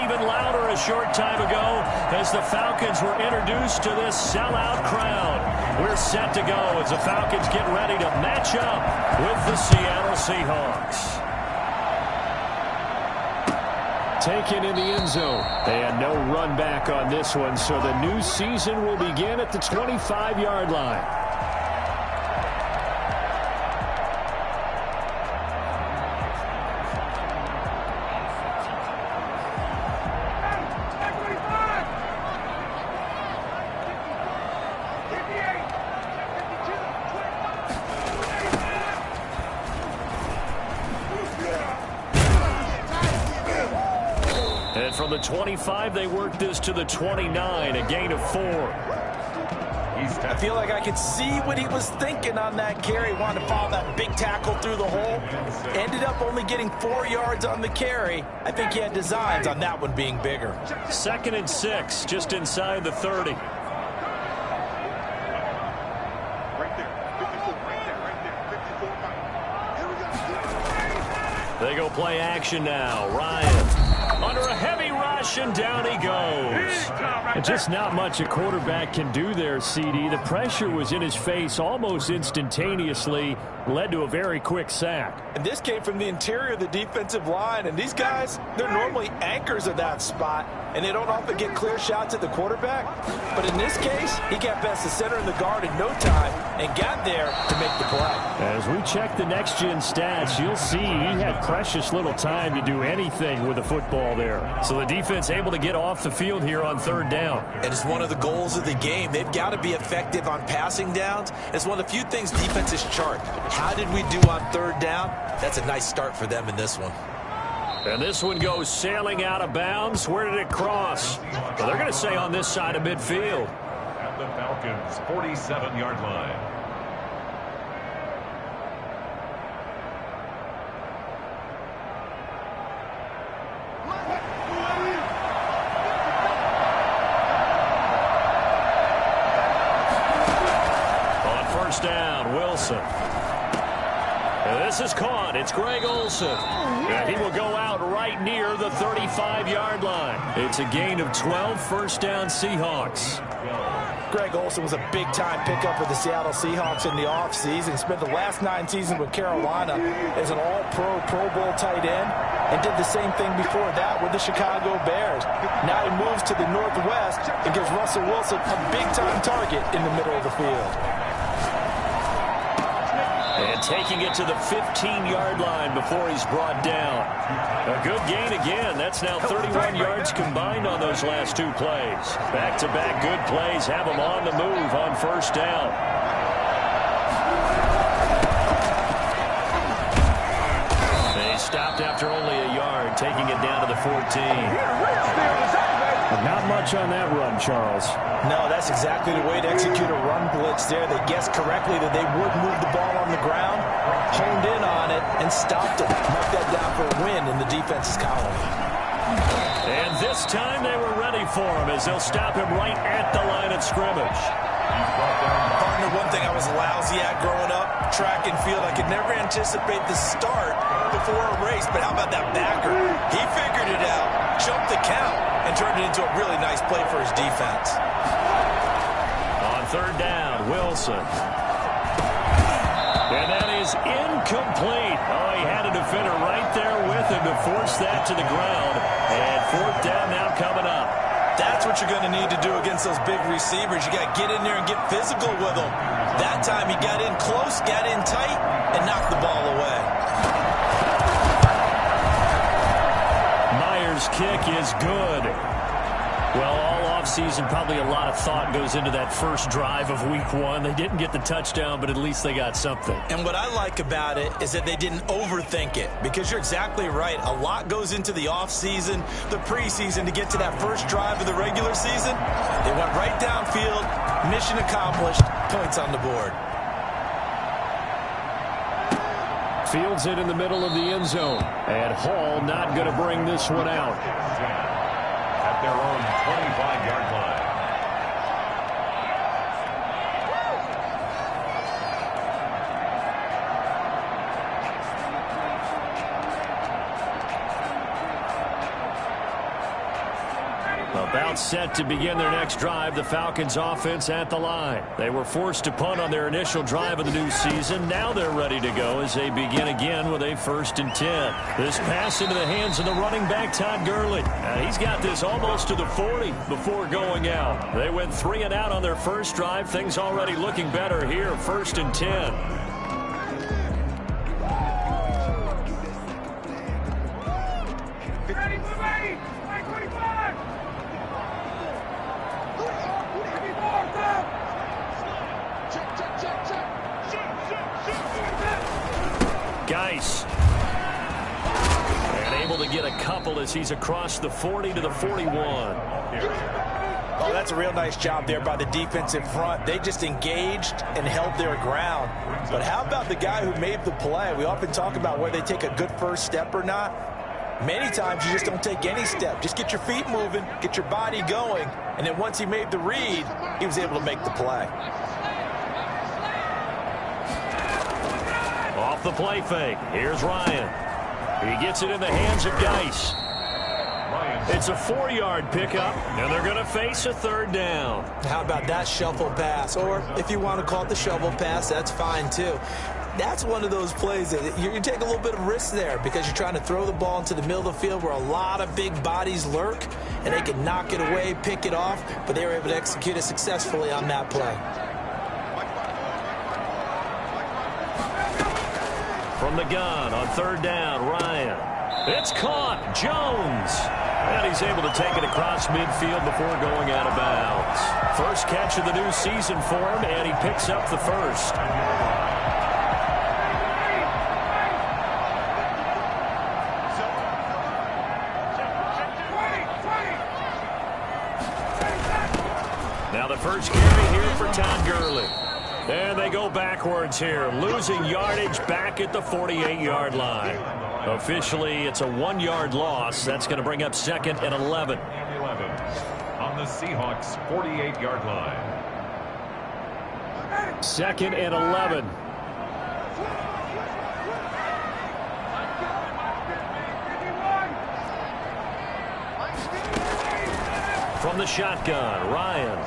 Even louder a short time ago as the Falcons were introduced to this sellout crowd. We're set to go as the Falcons get ready to match up with the Seattle Seahawks. Taken in the end zone. And no run back on this one, so the new season will begin at the 25-yard line. And from the 25, they worked this to the 29, a gain of 4. I feel like I could see what he was thinking on that carry. Wanted to follow that big tackle through the hole. Ended up only getting 4 yards on the carry. I think he had designs on that one being bigger. 2nd and 6, just inside the 30. They go play action now. Ryan under a heavy rush, and down he goes. And just not much a quarterback can do there, CD. The pressure was in his face almost instantaneously, led to a very quick sack. And this came from the interior of the defensive line, and these guys, they're normally anchors of that spot, and they don't often get clear shots at the quarterback. But in this case, he got past the center and the guard in no time and got there to make the play. As we check the next-gen stats, you'll see he had precious little time to do anything with the football there. So the defense able to get off the field here on 3rd down. And it's one of the goals of the game. They've got to be effective on passing downs. It's one of the few things defenses chart. How did we do on 3rd down? That's a nice start for them in this one. And this one goes sailing out of bounds. Where did it cross? Well, they're going to say on this side of midfield. At the Falcons' 47-yard line. On 1st down, Wilson. And this is caught. It's Greg Olsen. And he will go out right near the 35-yard line. It's a gain of 12, 1st down Seahawks. Greg Olsen was a big-time pickup for the Seattle Seahawks in the offseason. Spent the last 9 seasons with Carolina as an all-pro, Pro Bowl tight end, and did the same thing before that with the Chicago Bears. Now he moves to the Northwest and gives Russell Wilson a big-time target in the middle of the field. And taking it to the 15-yard line before he's brought down. A good gain again. That's now 31 yards combined on those last 2 plays. Back-to-back good plays have him on the move on 1st down. They stopped after only a yard, taking it down to the 14. Not much on that run, Charles. No, that's exactly the way to execute a run blitz there. They guessed correctly that they would move the ball on the ground, honed in on it, and stopped it. Mark that down for a win in the defense's column. And this time they were ready for him as they'll stop him right at the line of scrimmage. Partner, one thing I was lousy at growing up, track and field, I could never anticipate the start before a race, but how about that backer? He figured it out, jumped the count, and turned it into a really nice play for his defense. On 3rd down, Wilson. And that is incomplete. Oh, he had a defender right there with him to force that to the ground. And 4th down now coming up. That's what you're going to need to do against those big receivers. You got to get in there and get physical with them. That time he got in close, got in tight, and knocked the ball away. Myers' kick is good. Well, all offseason, probably a lot of thought goes into that first drive of week 1. They didn't get the touchdown, but at least they got something. And what I like about it is that they didn't overthink it, because you're exactly right. A lot goes into the offseason, the preseason, to get to that first drive of the regular season. They went right downfield, mission accomplished, points on the board. Fields it in the middle of the end zone. And Hall not going to bring this one out. At their own 25-yard line. About set to begin their next drive, the Falcons offense at the line. They were forced to punt on their initial drive of the new season. Now they're ready to go as they begin again with a 1st and 10. This pass into the hands of the running back, Todd Gurley. He's got this almost to the 40 before going out. They went 3 and out on their first drive. Things already looking better here, 1st and 10. Geis. And able to get a couple as he's across the 40 to the 41. Oh, that's a real nice job there by the defensive front. They just engaged and held their ground. But how about the guy who made the play? We often talk about whether they take a good first step or not. Many times you just don't take any step. Just get your feet moving, get your body going, and then once he made the read, he was able to make the play. Off the play fake. Here's Ryan. He gets it in the hands of Geis. It's a 4-yard pickup, and they're going to face a 3rd down. How about that shuffle pass? Or if you want to call it the shovel pass, that's fine too. That's one of those plays that you take a little bit of risk there because you're trying to throw the ball into the middle of the field where a lot of big bodies lurk, and they can knock it away, pick it off, but they were able to execute it successfully on that play. From the gun on 3rd down, Ryan. It's caught. Jones. And he's able to take it across midfield before going out of bounds. First catch of the new season for him, and he picks up the first. Now the first carry here for Todd Gurley. And they go backwards here, losing yardage back at the 48-yard line. Officially, it's a 1-yard loss. That's going to bring up 2nd and 11. On the Seahawks' 48-yard line. 2nd and 11. From the shotgun, Ryan.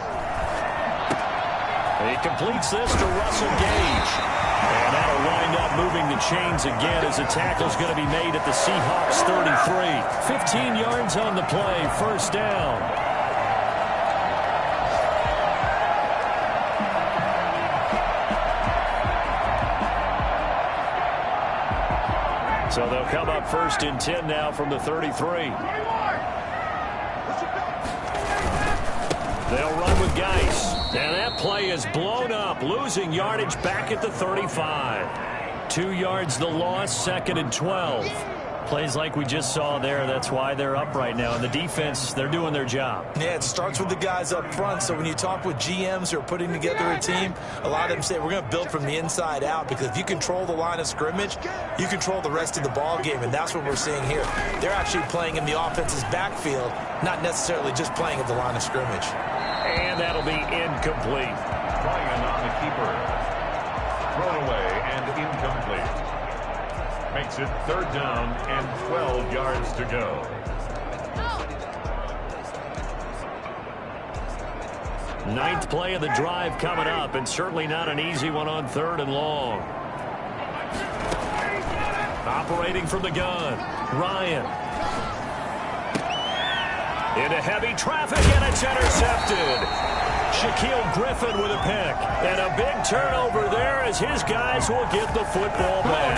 He completes this to Russell Gage. And that'll wind up moving the chains again as the tackle's going to be made at the Seahawks 33. 15 yards on the play, 1st down. So they'll come up 1st and 10 now from the 33. They'll run with Geis. And that play is blown up, losing yardage back at the 35. 2 yards the loss, 2nd and 12. Plays like we just saw there. That's why they're up right now. And the defense, they're doing their job. Yeah, it starts with the guys up front. So when you talk with GMs who are putting together a team, a lot of them say we're going to build from the inside out, because if you control the line of scrimmage, you control the rest of the ball game, and that's what we're seeing here. They're actually playing in the offense's backfield, not necessarily just playing at the line of scrimmage. And that'll be incomplete. Ryan on the keeper. Thrown away and incomplete. Makes it 3rd down and 12 yards to go. Ninth play of the drive coming up, and certainly not an easy one on 3rd and long. Operating from the gun, Ryan. Into heavy traffic, and it's intercepted. Shaquille Griffin with a pick. And a big turnover there as his guys will get the football back.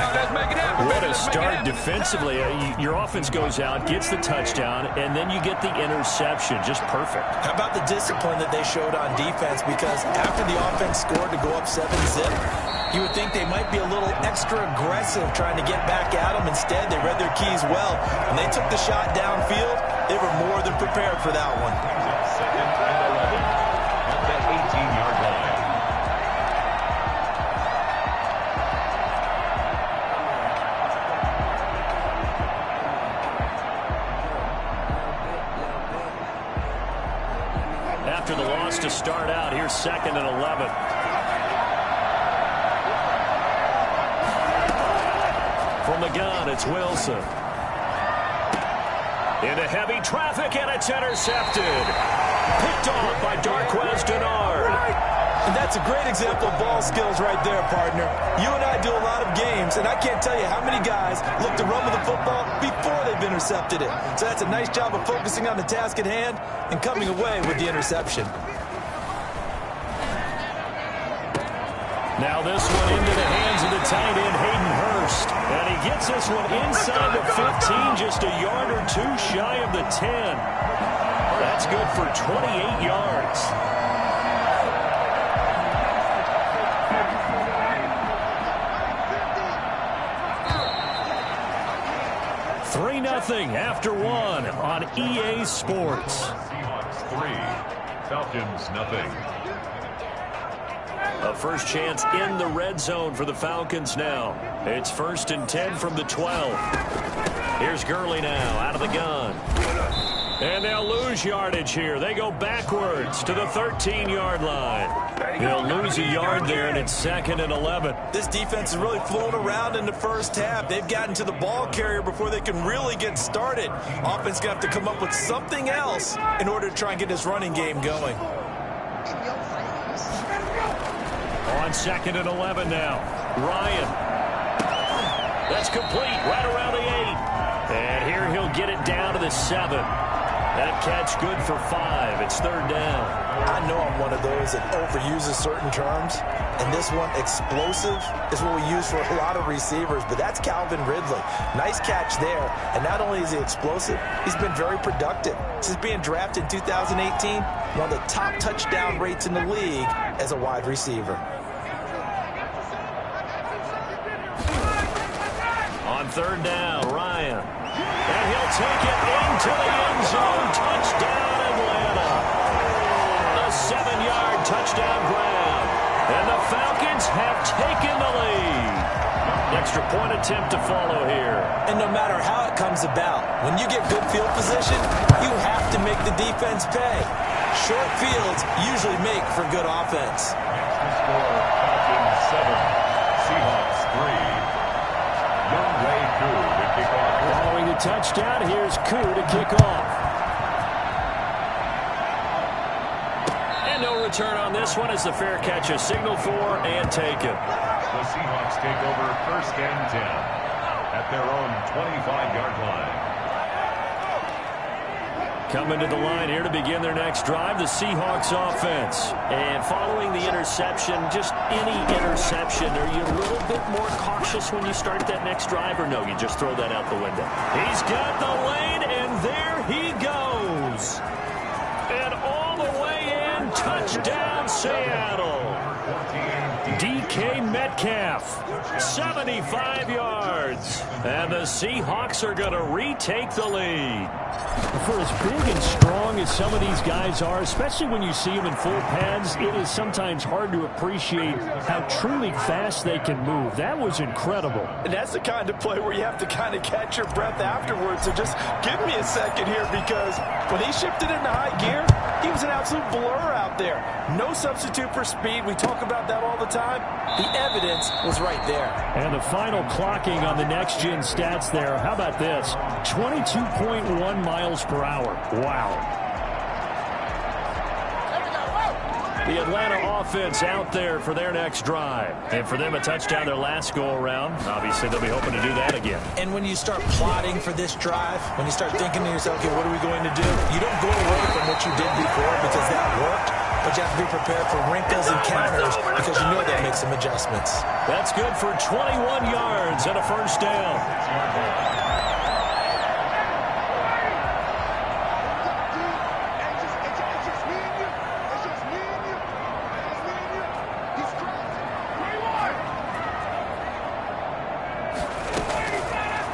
What a start defensively. Your offense goes out, gets the touchdown, and then you get the interception. Just perfect. How about the discipline that they showed on defense? Because after the offense scored to go up 7-zip, you would think they might be a little extra aggressive trying to get back at them. Instead, they read their keys well. When they took the shot downfield, they were more than prepared for that one. 2nd and 11 at the 18-yard line. After the loss to start out, here's 2nd and 11. From the gun, it's Wilson. Into heavy traffic, and it's intercepted. Picked off by Darqueze Dennard. And that's a great example of ball skills right there, partner. You and I do a lot of games, and I can't tell you how many guys look to run with the football before they've intercepted it. So that's a nice job of focusing on the task at hand and coming away with the interception. Now this one into the hands of the tight end, Hayden Hurst. And he gets this one inside the 15, just a yard or two shy of the 10. That's good for 28 yards. 3-0 after one on EA Sports. Seahawks 3, Falcons nothing. A first chance in the red zone for the Falcons now. It's 1st and 10 from the 12. Here's Gurley now out of the gun. And they'll lose yardage here. They go backwards to the 13-yard line. They'll lose a yard there, and it's 2nd and 11. This defense is really flowing around in the first half. They've gotten to the ball carrier before they can really get started. Offense going to have to come up with something else in order to try and get this running game going. On 2nd and 11 now. Ryan. That's complete right around the 8. And here he'll get it down to the 7. That catch good for 5. It's 3rd down. I know I'm one of those that overuses certain terms, and this one, explosive, is what we use for a lot of receivers, but that's Calvin Ridley. Nice catch there, and not only is he explosive, he's been very productive. Since being drafted in 2018, one of the top touchdown rates in the league as a wide receiver. On 3rd down, Ryan. And he'll take it into the end zone. Touchdown, Atlanta. A 7-yard touchdown grab. And the Falcons have taken the lead. Extra point attempt to follow here. And no matter how it comes about, when you get good field position, you have to make the defense pay. Short fields usually make for good offense. Next to score, Falcons 7, Seahawks 3. Young Ray Koo to kick off. Following the touchdown, here's Koo to kick off. And no return on this one as the fair catch is signaled for and taken. The Seahawks take over 1st and 10 at their own 25-yard line. Coming to the line here to begin their next drive, the Seahawks offense. And following the interception, just any interception, are you a little bit more cautious when you start that next drive, or no, you just throw that out the window? He's got the lane, and there he goes. And all the way in, touchdown Seattle. DK Metcalf, 75 yards. And the Seahawks are going to retake the lead. For as big and strong as some of these guys are, especially when you see them in full pads, it is sometimes hard to appreciate how truly fast they can move. That was incredible. And that's the kind of play where you have to kind of catch your breath afterwards. So just give me a second here, because when he shifted into high gear, he was an absolute blur out there. No substitute for speed. We talk about that all the time. The evidence was right there. And the final clocking on the next-gen stats there. How about this? 22.1 miles per hour. Wow. The Atlanta offense out there for their next drive. And for them, a touchdown their last go-around. Obviously, they'll be hoping to do that again. And when you start plotting for this drive, when you start thinking to yourself, okay, what are we going to do? You don't go away from what you did before because that worked, but you have to be prepared for wrinkles and counters because you know they'll make some adjustments. That's good for 21 yards and a 1st down.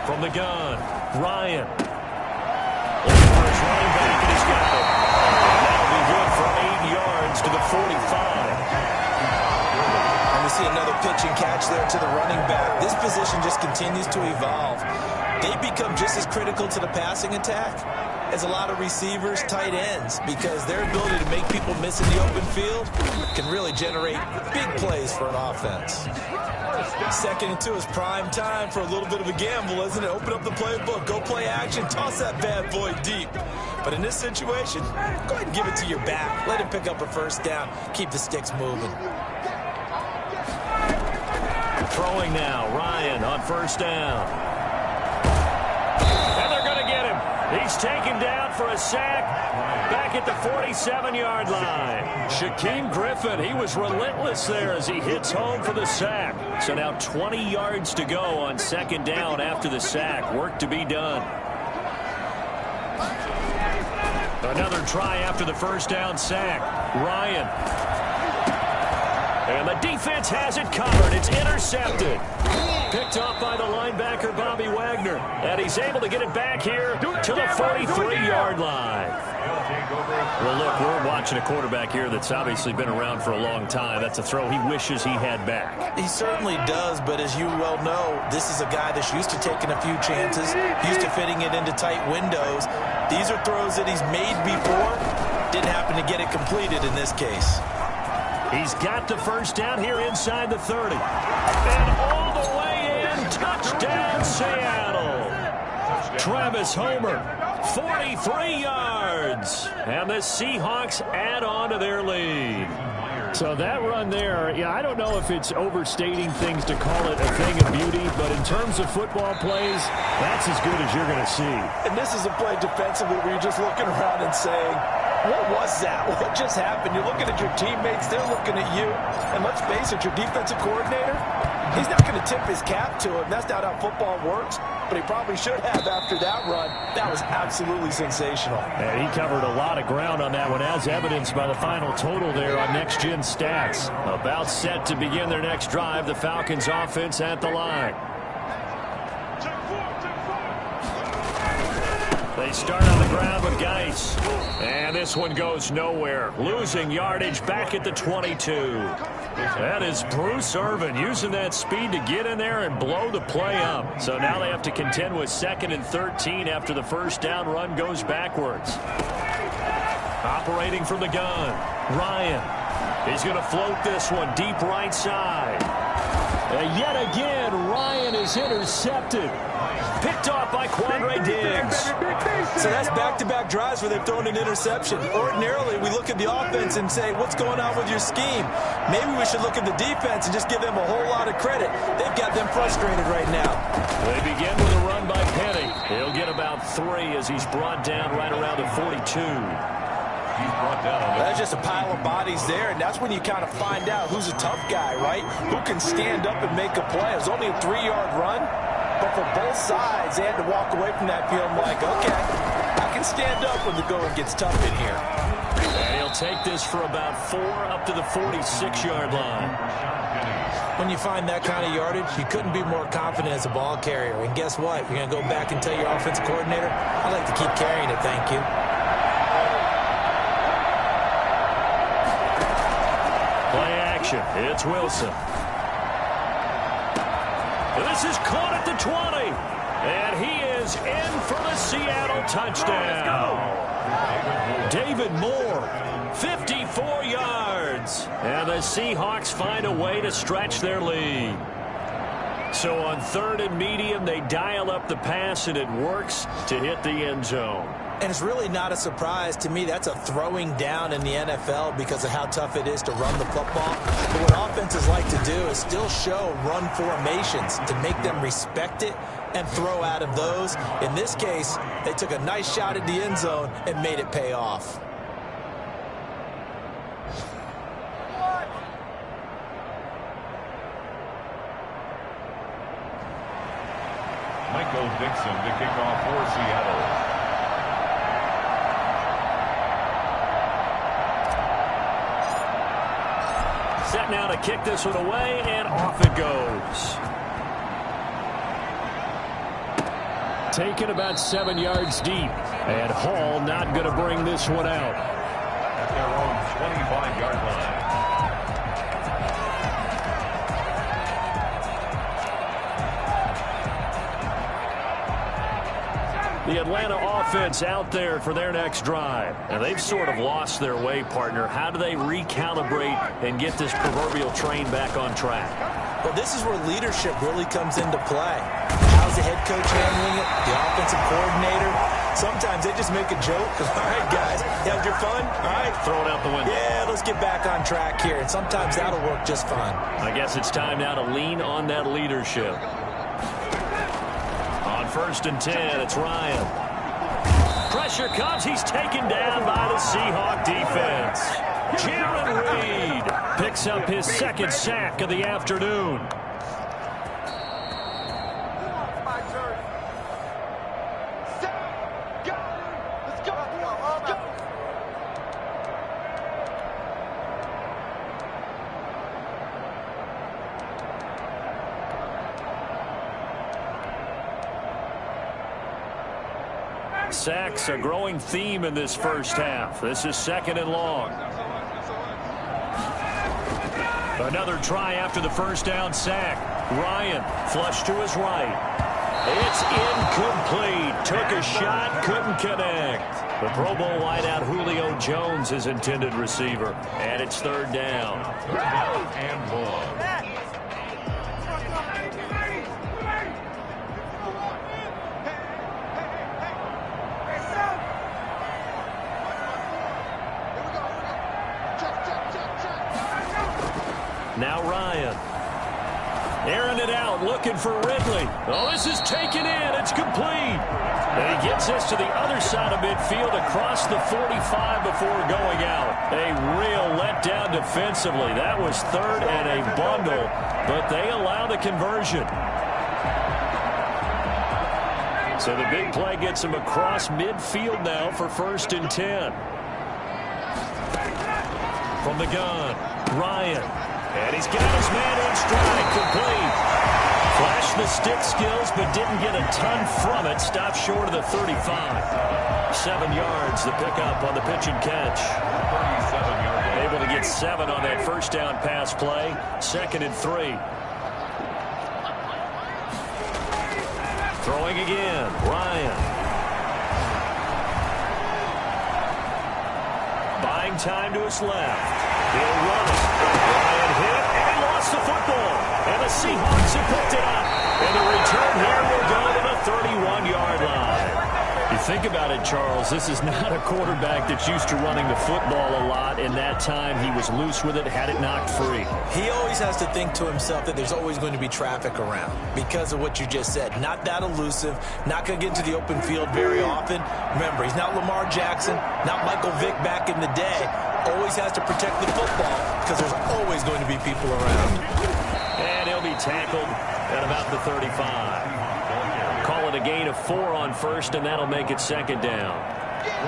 From the gun, Ryan. Looking for his running back, and he's got it. That'll be good for 8 yards to the 45. And we see another pitch and catch there to the running back. This position just continues to evolve. They become just as critical to the passing attack is a lot of receivers, tight ends, because their ability to make people miss in the open field can really generate big plays for an offense. 2nd and 2 is prime time for a little bit of a gamble, isn't it? Open up the playbook, go play action, toss that bad boy deep. But in this situation, go ahead and give it to your back. Let him pick up a first down. Keep the sticks moving. Throwing now, Ryan on first down. And they're going to get him. He's taken down for a sack back at the 47-yard line. Shaquem Griffin, he was relentless there as he hits home for the sack. So now 20 yards to go on 2nd down after the sack. Work to be done. Another try after the first down sack. Ryan. And the defense has it covered. It's intercepted. Picked off by the linebacker, Bobby Wagner. And he's able to get it back here to the 43-yard line. Well, look, we're watching a quarterback here that's obviously been around for a long time. That's a throw he wishes he had back. He certainly does, but as you well know, this is a guy that's used to taking a few chances, used to fitting it into tight windows. These are throws that he's made before. Didn't happen to get it completed in this case. He's got the first down here inside the 30. And all the way in, touchdown Seattle. Travis Homer, 43 yards. And the Seahawks add on to their lead. So that run there, yeah, I don't know if it's overstating things to call it a thing of beauty, but in terms of football plays, that's as good as you're going to see. And this is a play defensively where you're just looking around and saying, what was that? What just happened? You're looking at your teammates. They're looking at you. And let's face it, your defensive coordinator, he's not going to tip his cap to him. That's not how football works. But he probably should have after that run. That was absolutely sensational. And he covered a lot of ground on that one, as evidenced by the final total there on Next Gen Stats. About set to begin their next drive, the Falcons offense at the line. They start on the ground with Geis. And this one goes nowhere. Losing yardage back at the 22. That is Bruce Irvin using that speed to get in there and blow the play up. So now they have to contend with 2nd and 13 after the first down run goes backwards. Operating from the gun, Ryan. He's going to float this one deep right side. And yet again, Ryan is intercepted. Picked off by Quandre Diggs. So that's back-to-back drives where they've thrown an interception. Ordinarily, we look at the offense and say, what's going on with your scheme? Maybe we should look at the defense and just give them a whole lot of credit. They've got them frustrated right now. They begin with a run by Penny. He'll get about 3 as he's brought down right around the 42. That's just a pile of bodies there, and that's when you kind of find out who's a tough guy, right? Who can stand up and make a play. It was only a 3-yard run, but for both sides, they had to walk away from that field like, okay, I can stand up when the going gets tough in here. And he'll take this for about 4 up to the 46-yard line. When you find that kind of yardage, you couldn't be more confident as a ball carrier. And guess what? You're going to go back and tell your offensive coordinator, I'd like to keep carrying it, thank you. It's Wilson. This is caught at the 20. And he is in for the Seattle touchdown. David Moore, 54 yards. And the Seahawks find a way to stretch their lead. So on 3rd and medium, they dial up the pass, and it works to hit the end zone. And it's really not a surprise to me. That's a throwing down in the NFL because of how tough it is to run the football. But what offenses like to do is still show run formations to make them respect it and throw out of those. In this case, they took a nice shot at the end zone and made it pay off. Michael Dixon to kick off for Seattle. Set now to kick this one away, and off it goes. Taken about 7 yards deep, and Hall not going to bring this one out. At their own 25-yard line. The Atlanta offense out there for their next drive. And they've sort of lost their way, partner. How do they recalibrate and get this proverbial train back on track? Well, this is where leadership really comes into play. How's the head coach handling it? The offensive coordinator? Sometimes they just make a joke. All right, guys, you had your fun? All right. Throw it out the window. Yeah, let's get back on track here. And sometimes that'll work just fine. I guess it's time now to lean on that leadership. On 1st and 10, it's Ryan. Pressure comes. He's taken down by the Seahawk defense. Jaron Reed picks up his 2nd sack of the afternoon. Sacks a growing theme in this first half. This is 2nd and long. Another try after the first down sack. Ryan flush to his right. It's incomplete. Took a shot, couldn't connect. The Pro Bowl wideout Julio Jones is intended receiver. And it's 3rd down. 3rd down and 1. Now Ryan. Airing it out, looking for Ridley. Oh, this is taken in. It's complete. And he gets this to the other side of midfield across the 45 before going out. A real letdown defensively. That was 3rd and a bundle, but they allow the conversion. So the big play gets him across midfield now for 1st and 10. From the gun, Ryan. And he's got his man in stride, complete. Flashed the stick skills, but didn't get a ton from it. Stopped short of the 35. 7 yards, the pickup on the pitch and catch. 37 yards. Able to get 7 on that first down pass play. 2nd and 3. Throwing again, Ryan. Buying time to his left. He'll run it. Ryan hit, and he lost the football. And the Seahawks have picked it up. And the return here will go to the 31-yard line. You think about it, Charles, this is not a quarterback that's used to running the football a lot. In that time, he was loose with it, had it knocked free. He always has to think to himself that there's always going to be traffic around because of what you just said. Not that elusive, not going to get into the open field very often. Remember, he's not Lamar Jackson, not Michael Vick back in the day. Always has to protect the football because there's always going to be people around. And he'll be tackled at about the 35. Call it a gain of 4 on 1st, and that'll make it 2nd down.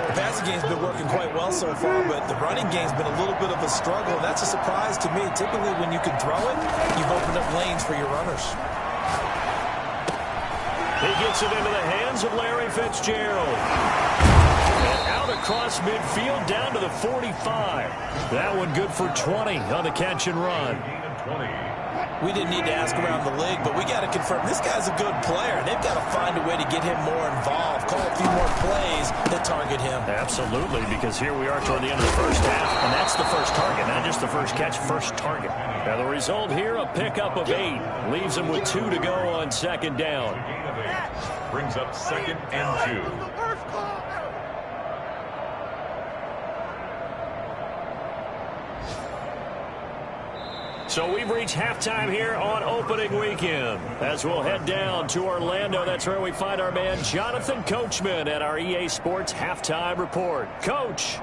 The passing game's been working quite well so far, but the running game's been a little bit of a struggle, and that's a surprise to me. Typically, when you can throw it, you've opened up lanes for your runners. He gets it into the hands of Larry Fitzgerald. And out across midfield, down to the 45. That one good for 20 on the catch and run. We didn't need to ask around the league, but we got to confirm this guy's a good player. They've got to find a way to get him more involved, call a few more plays that target him. Absolutely, because here we are toward the end of the first half, and that's the first target, not just the first catch, first target. Now the result here, a pickup of 8. Leaves him with 2 to go on 2nd down. Brings up 2nd and 2. So we've reached halftime here on opening weekend. As we'll head down to Orlando, that's where we find our man Jonathan Coachman at our EA Sports Halftime Report. Coach.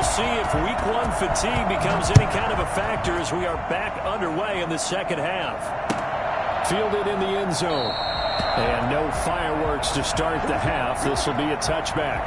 See if week 1 fatigue becomes any kind of a factor as we are back underway in the second half. Fielded in the end zone. And no fireworks to start the half. This will be a touchback.